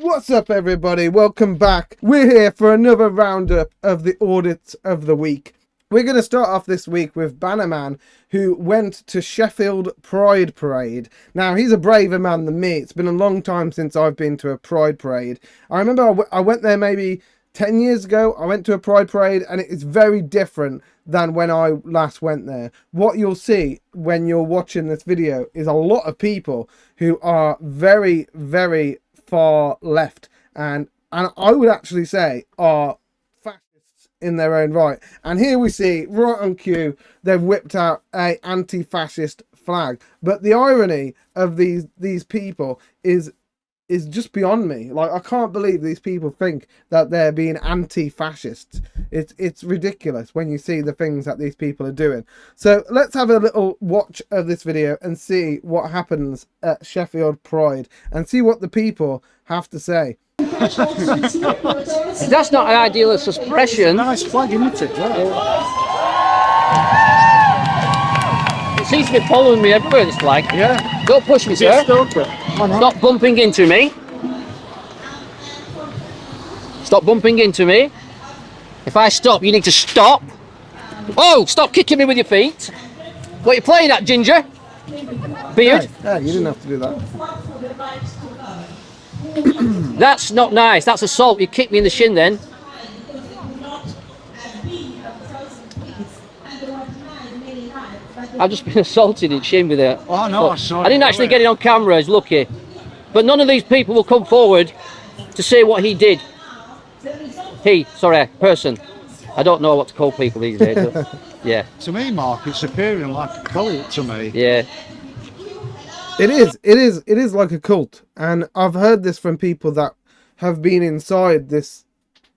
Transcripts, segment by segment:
What's up, everybody? Welcome back. We're here for another roundup of the audits of the week. We're going to start off this week with Banaman, who went to Sheffield Pride parade. Now, he's a braver man than me. It's been a long time since I've been to a Pride parade. I remember I went there maybe 10 years ago. I went to a Pride parade, and it is very different than when I last went there. What you'll see when you're watching this video is a lot of people who are very, very far left, and I would actually say are fascists in their own right. And here we see, right on cue, they've whipped out a anti-fascist flag. But the irony of these people is just beyond me. Like, I can't believe these people think that they're being anti-fascists. It's ridiculous when you see the things that these people are doing. So let's have a little watch of this video and see what happens at Sheffield Pride and see what the people have to say. That's not an ideal of expression. Nice flag, isn't it? It seems to be following me everywhere, this flag. Yeah. Don't push me, sir. Stop bumping into me. Stop bumping into me. If I stop, you need to stop. Oh, stop kicking me with your feet. What are you playing at, Ginger? Beard? Hey, you didn't have to do that. That's not nice. That's assault. You kicked me in the shin then. I've just been assaulted in shin with it. Oh no, sorry. I didn't actually get it on camera, I was lucky. But none of these people will come forward to say what he did. Person. I don't know what to call people these days. But yeah. To me, Mark, it's appearing like a cult to me. Yeah. It is like a cult. And I've heard this from people that have been inside this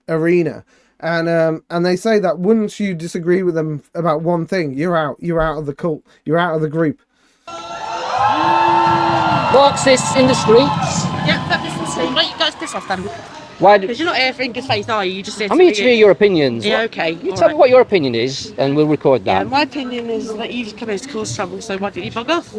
arena. And they say that once you disagree with them about one thing, you're out of the cult, you're out of the group. What's this in the streets? Yeah, that is the same. Why don't you guys piss off then? Why? Because you're not here for English face, are you? You just here I'm here to hear your opinions. Yeah, okay. You tell me what your opinion is, and we'll record that. Yeah, my opinion is that you just come here to cause trouble, so why don't you bug off?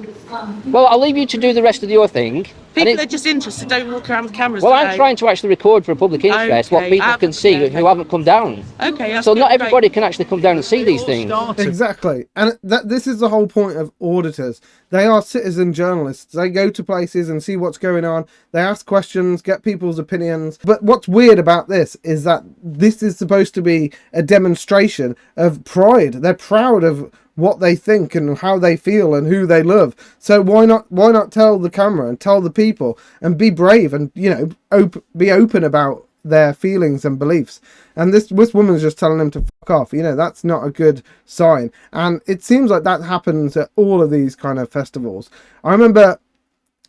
Well, I'll leave you to do the rest of your thing. People are just interested, don't walk around with cameras. Well, I'm trying to actually record for public interest what people can see who haven't come down. Okay, that's so not everybody can actually come down and see these things. Exactly. And this is the whole point of auditors. They are citizen journalists. They go to places and see what's going on. They ask questions, get people's opinions. But what's weird about this is that this is supposed to be a demonstration of pride. They're proud of what they think and how they feel and who they love. So why not tell the camera and tell the people and be brave and, you know, be open about their feelings and beliefs. And this woman's just telling them to fuck off. You know, that's not a good sign. And it seems like that happens at all of these kind of festivals. I remember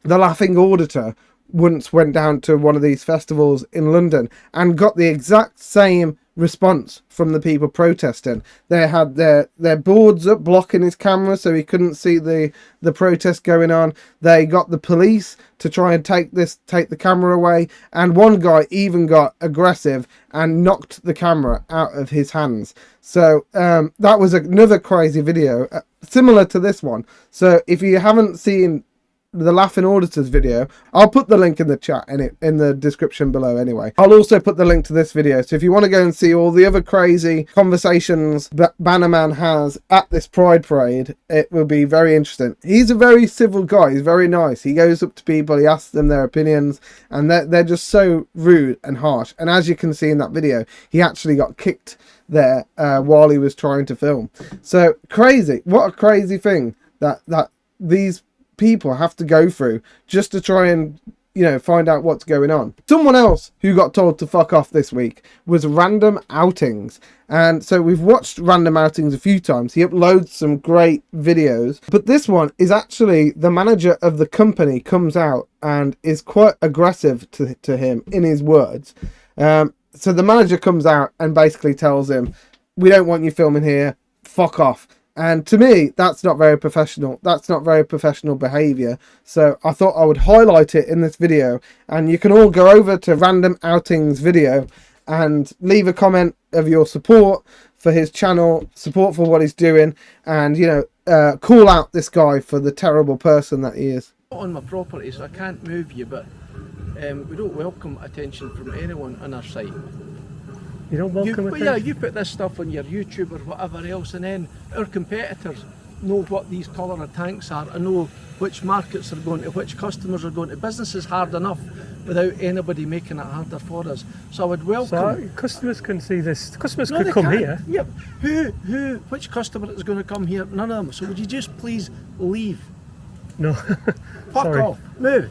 the Laughing Auditor once went down to one of these festivals in London and got the exact same response from the people protesting. They had their boards up blocking his camera so he couldn't see the protest going on. They got the police to try and take the camera away, and one guy even got aggressive and knocked the camera out of his hands. So that was another crazy video similar to this one. So if you haven't seen the Laughing Auditors video, I'll put the link in the chat in the description below anyway. I'll also put the link to this video, so if you want to go and see all the other crazy conversations that Banaman has at this Pride parade, it will be very interesting. He's a very civil guy. He's very nice. He goes up to people, he asks them their opinions, and they're just so rude and harsh. And as you can see in that video, he actually got kicked there while he was trying to film. So crazy. What a crazy thing that these people have to go through just to try and, you know, find out what's going on. Someone else who got told to fuck off this week was Random Outings. And so we've watched Random Outings a few times. He uploads some great videos, but this one is actually the manager of the company comes out and is quite aggressive to him in his words. So the manager comes out and basically tells him, "We don't want you filming here, fuck off." And to me, that's not very professional. That's not very professional behaviour. So I thought I would highlight it in this video. And you can all go over to Random Outings video and leave a comment of your support for his channel, support for what he's doing, and, you know, call out this guy for the terrible person that he is. On my property, so I can't move you, but We don't welcome attention from anyone on our site. You don't welcome But yeah, you put this stuff on your YouTube or whatever else, and then our competitors know what these cholera tanks are and know which markets are going to, which customers are going to. Business is hard enough without anybody making it harder for us. So I would welcome. So customers can see this. Customers No, could they come can't. here. Yep. Which customer is going to come here? None of them. So would you just please leave? No. Fuck Sorry. off. Move.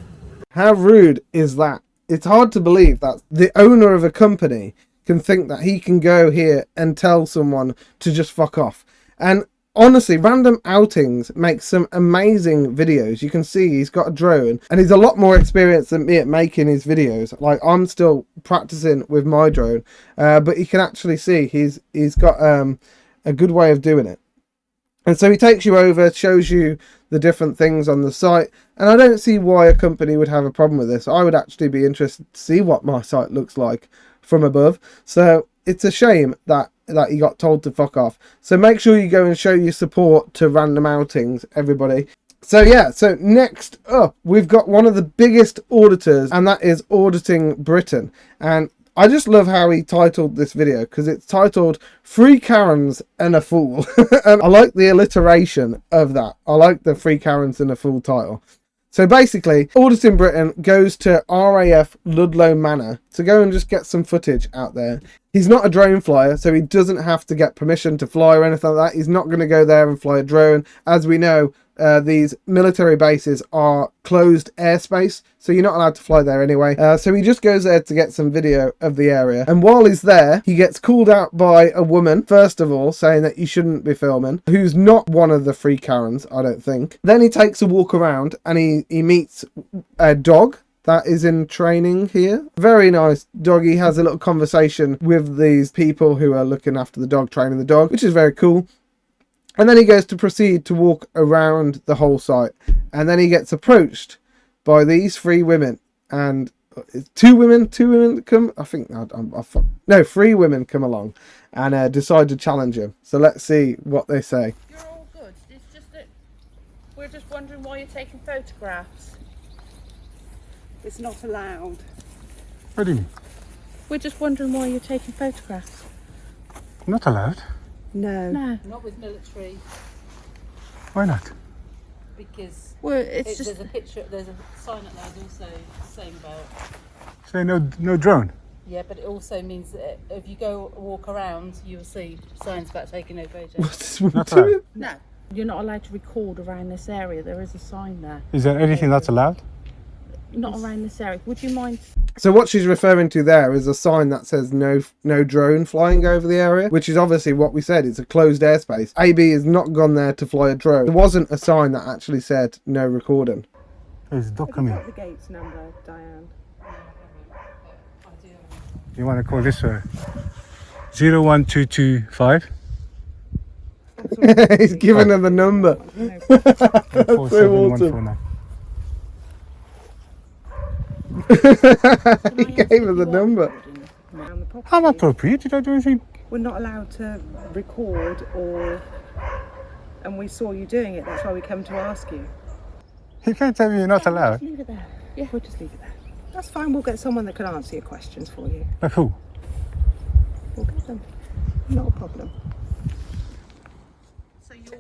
How rude is that? It's hard to believe that the owner of a company can think that he can go here and tell someone to just fuck off. And honestly, Random Outings makes some amazing videos. You can see he's got a drone and he's a lot more experienced than me at making his videos. Like, I'm still practicing with my drone, but you can actually see he's got a good way of doing it. And so he takes you over, shows you the different things on the site, and I don't see why a company would have a problem with this. I would actually be interested to see what my site looks like from above. So it's a shame that you got told to fuck off. So make sure you go and show your support to Random Outings, everybody. So yeah, so next up, we've got one of the biggest auditors, and that is Auditing Britain. And I just love how he titled this video, because it's titled Three Karens and a Fool. And I like the alliteration of that. I like the Three Karens and a Fool title. So basically, Auditing Britain goes to RAF Rudloe Manor to go and just get some footage out there. He's not a drone flyer, so he doesn't have to get permission to fly or anything like that. He's not going to go there and fly a drone. As we know, these military bases are closed airspace, so you're not allowed to fly there anyway. So he just goes there to get some video of the area. And while he's there, he gets called out by a woman, first of all, saying that you shouldn't be filming, who's not one of the three Karens, I don't think. Then he takes a walk around and he meets a dog that is in training here. Very nice dog. He has a little conversation with these people who are looking after the dog, training the dog, which is very cool. And then he goes to proceed to walk around the whole site. And then he gets approached by these three women. And two women come, I think, no, three women come along and decide to challenge him. So let's see what they say. You're all good. It's just that we're just wondering why you're taking photographs. It's not allowed. What do you mean? We're just wondering why you're taking photographs. Not allowed? No. No. Not with military, Why not? because Well, it's just. there's a picture, there's a sign up there also saying about. Say no drone. Yeah, but it also means that if you go walk around, you'll see signs about taking no photos. What's this woman Not doing? allowed. No. You're not allowed to record around this area. There is a sign there. Is there anything that's allowed? Not around this area. Would you mind? So what she's referring to there is a sign that says no drone flying over the area, which is obviously what we said. It's a closed airspace. AB has not gone there to fly a drone. There wasn't a sign that actually said no recording. There's a dog Have you coming. got the gates number, Diane? You want to call this 01225 He's giving her the number. So awesome. 47149. He gave her the number. Around the property. How appropriate? Did I do anything? We're not allowed to record and we saw you doing it. That's why we come to ask you. You can't tell me you're not allowed. Leave it there. Yeah, we'll just leave it there. That's fine. We'll get someone that can answer your questions for you. Like who? We'll get them. Not a problem.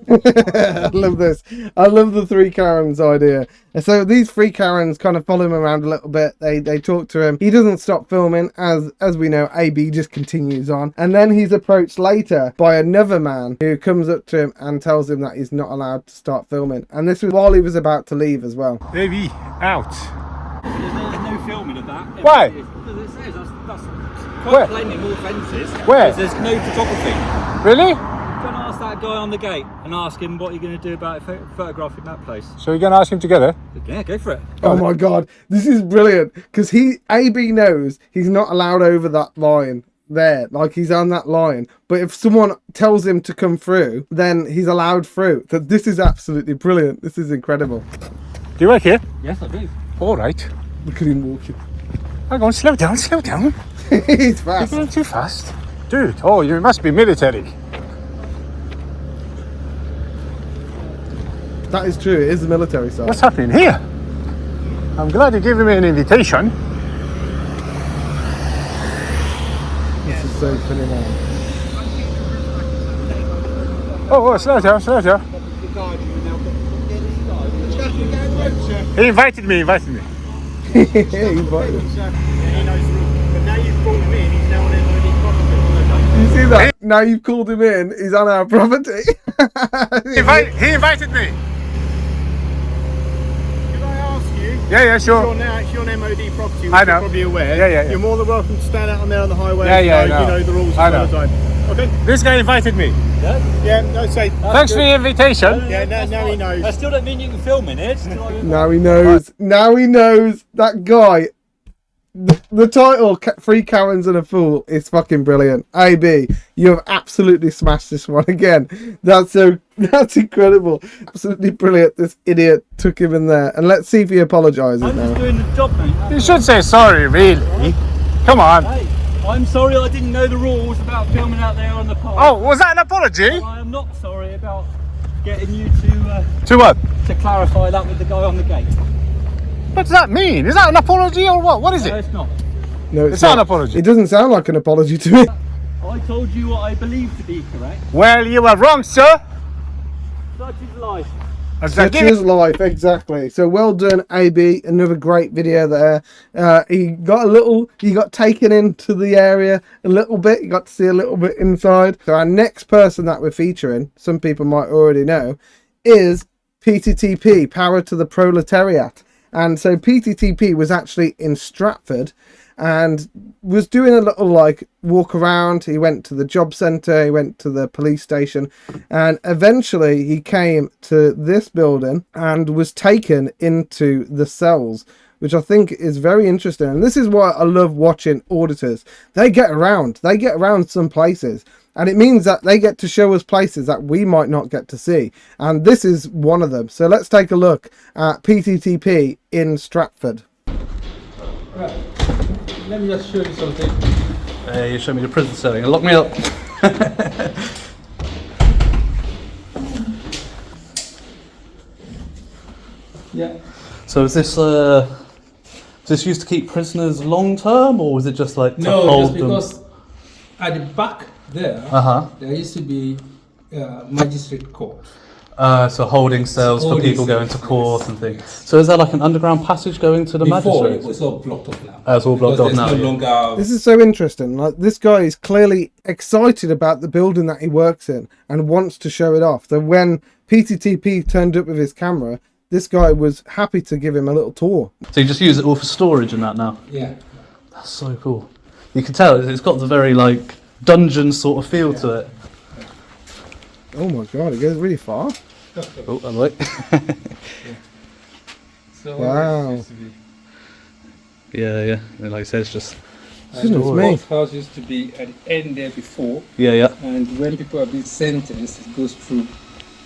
I love this. I love the three Karens idea. And so these three Karens kind of follow him around a little bit. They talk to him. He doesn't stop filming. As we know, AB just continues on. And then he's approached later by another man who comes up to him and tells him that he's not allowed to start filming. And this was while he was about to leave as well. Baby, out. There's no filming of that. Why? Because it says that's Where? quite plainly more offences. Where? There's no photography. Really? Go and ask that guy on the gate and ask him what you're going to do about photographing that place. So you're going to ask him together? Yeah, go for it. Oh my god, this is brilliant. Because AB knows he's not allowed over that line there. Like, he's on that line. But if someone tells him to come through, then he's allowed through. So this is absolutely brilliant. This is incredible. Do you work here? Yes, I do. All right. Look at him walking. Hang on, slow down, slow down. He's You're fast. going too fast. Dude, oh, you must be military. That is true. It is the military side. What's happening here? I'm glad you gave me an invitation. This is so funny, man. Oh, slow down, slow down. He invited me, He invited him. You see that? Now you've called him in, he's on our property. He invited me. Can I ask you? Yeah, sure. It's your MOD property, which I know. you're probably aware. Yeah. You're more than welcome to stand out on there on the highway. Yeah, you know the rules all the time. Okay. This guy invited me. Yeah, no, say. Thanks for the invitation. Yeah, now he knows. I still don't mean you can film in it. Now he knows. Now he knows. That guy. The title, Three Karens and a Fool, is fucking brilliant. AB, you have absolutely smashed this one again. That's incredible. Absolutely brilliant. This idiot took him in there. And let's see if he apologises I'm now. just doing the job, mate. You should say sorry, really. Come on. Hey, I'm sorry I didn't know the rules about filming out there on the park. Oh, was that an apology? I am not sorry about getting you to... To what? To clarify that with the guy on the gate. What does that mean? Is that an apology or what? What is No, it? it's not. No, It's not an apology. It doesn't sound like an apology to me. I told you what I believe to be correct. Well, you were wrong, sir. Such is life. Such is life, exactly. So well done, AB. Another great video there. He got taken into the area a little bit. You got to see a little bit inside. So our next person that we're featuring, some people might already know, is PTTP, Power to the Proletariat. And so PTTP was actually in Stratford and was doing a little like walk around. He went to the job centre, he went to the police station, and eventually he came to this building and was taken into the cells, which I think is very interesting. And this is why I love watching auditors. They get around some places. And it means that they get to show us places that we might not get to see. And this is one of them. So let's take a look at PTTP in Stratford. Right. Let me just show you something. You show me the prison setting and lock me up. Yeah. So is this used to keep prisoners long term, or was it just like to hold them? Because at the back there, there used to be magistrate court. So holding cells for people going to court and things. So is there like an underground passage going to the magistrate? Before, it was all blocked off now. It's all blocked off now. No longer... This is so interesting. Like, this guy is clearly excited about the building that he works in and wants to show it off. So when PTTP turned up with his camera, this guy was happy to give him a little tour. So you just use it all for storage and that now? Yeah. That's so cool. You can tell it's got the very like dungeon sort of feel to it. Oh my god, it goes really far. Oh, I'm like. So wow. Yeah. And like I said, it's just. The courthouse used to be at the end there before. Yeah. And when people have been sentenced, it goes through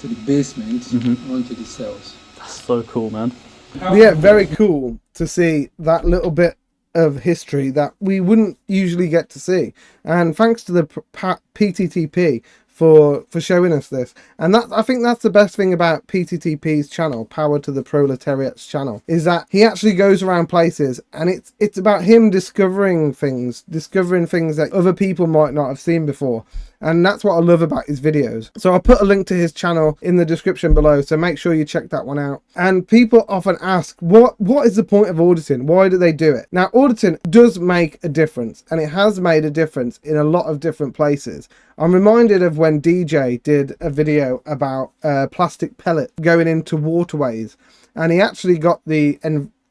to the basement onto the cells. That's so cool, man. Yeah, very cool to see that little bit of history that we wouldn't usually get to see. And thanks to the PTTP for showing us this. And that, I think that's the best thing about PTTP's channel, Power to the Proletariat's channel, is that he actually goes around places and it's about him discovering things that other people might not have seen before. And that's what I love about his videos. So I'll put a link to his channel in the description below, so make sure you check that one out. And people often ask, what is the point of auditing? Why do they do it? Now, auditing does make a difference, and it has made a difference in a lot of different places. I'm reminded of when DJ did a video about plastic pellet going into waterways, and he actually got the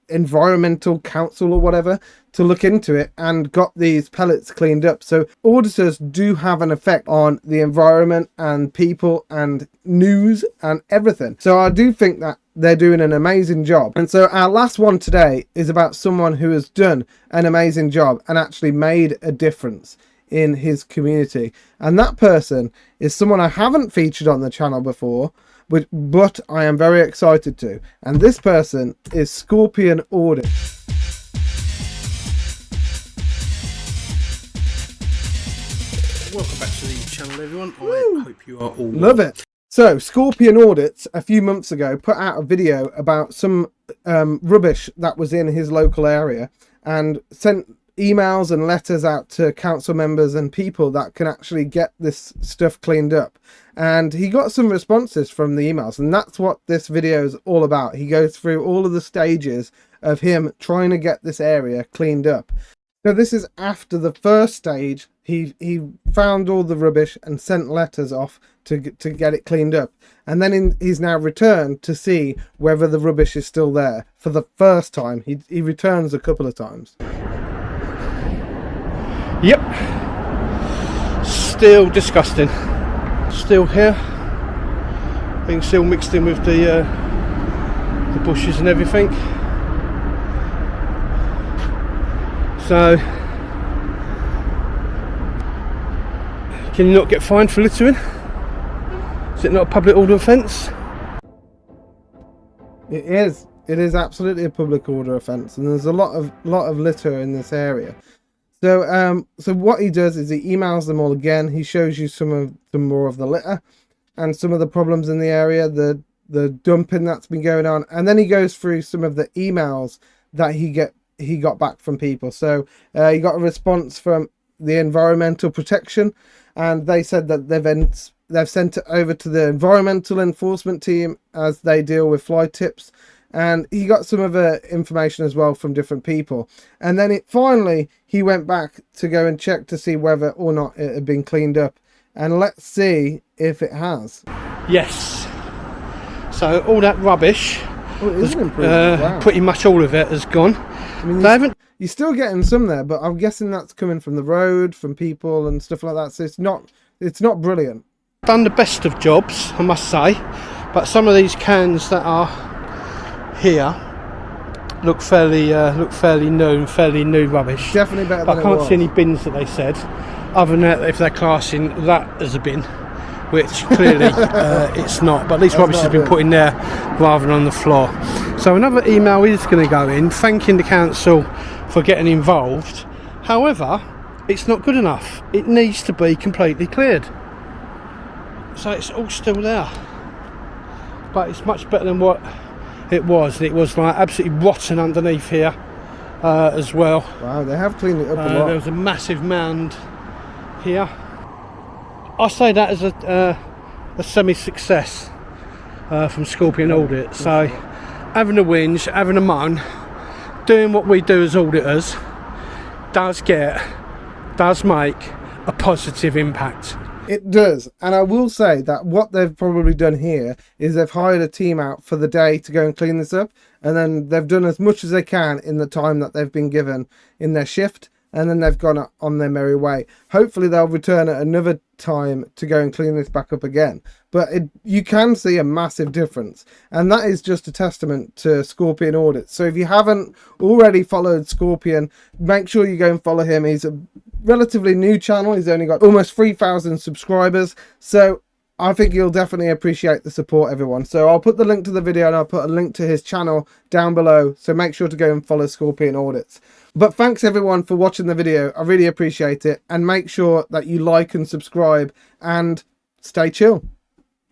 environmental council or whatever to look into it and got these pellets cleaned up. So auditors do have an effect on the environment and people and news and everything. So I do think that they're doing an amazing job. And so our last one today is about someone who has done an amazing job and actually made a difference in his community. And that person is someone I haven't featured on the channel before, but I am very excited to. And this person is Scorpion Audit. Welcome back to the channel, everyone. I hope you are all love it. So Scorpion Audits a few months ago put out a video about some rubbish that was in his local area and sent emails and letters out to council members and people that can actually get this stuff cleaned up. And he got some responses from the emails, and that's what this video is all about. He goes through all of the stages of him trying to get this area cleaned up. So this is after the first stage. He found all the rubbish and sent letters off to get it cleaned up, and then he's now returned to see whether the rubbish is still there for the first time. He returns a couple of times. Yep. Still disgusting. Still here. Being still mixed in with the bushes and everything. So, can you not get fined for littering? Is it not a public order offence? It is. It is absolutely a public order offence, and there's a lot of litter in this area. So so what he does is he emails them all again. He shows you some more of the litter and some of the problems in the area, the dumping that's been going on, and then he goes through some of the emails that he got back from people. So he got a response from the Environmental Protection, and they said that they've sent it over to the environmental enforcement team as they deal with fly tips. And he got some other information as well from different people. And then finally he went back to go and check to see whether or not it had been cleaned up. And let's see if it has. Yes. So all that rubbish, Wow. pretty much all of it has gone. I mean, you're still getting some there, but I'm guessing that's coming from the road, from people and stuff like that. So it's not brilliant. Done the best of jobs, I must say, but some of these cans that are here look fairly new rubbish. Definitely better than I can't see any bins that they said, other than that if they're classing that as a bin, which clearly it's not, but at least rubbish has been put in there rather than on the floor. So another email is going to go in thanking the council for getting involved. However, it's not good enough. It needs to be completely cleared. So it's all still there, but it's much better than what it was. It was like absolutely rotten underneath here as well. Wow, they have cleaned it up a lot. There was a massive mound here. I say that as a semi-success from Scorpion Audit. So having a whinge, having a moan, doing what we do as auditors does make a positive impact. It does, and I will say that what they've probably done here is they've hired a team out for the day to go and clean this up, and then they've done as much as they can in the time that they've been given in their shift, and then they've gone on their merry way. Hopefully they'll return at another time to go and clean this back up again, but you can see a massive difference, and that is just a testament to Scorpion Audit. So if you haven't already followed Scorpion, make sure you go and follow him. He's a relatively new channel. He's only got almost 3,000 subscribers, so I think you'll definitely appreciate the support, everyone. So I'll put the link to the video and I'll put a link to his channel down below, so make sure to go and follow Scorpion Audits. But thanks everyone for watching the video. I really appreciate it, and make sure that you like and subscribe and stay chill.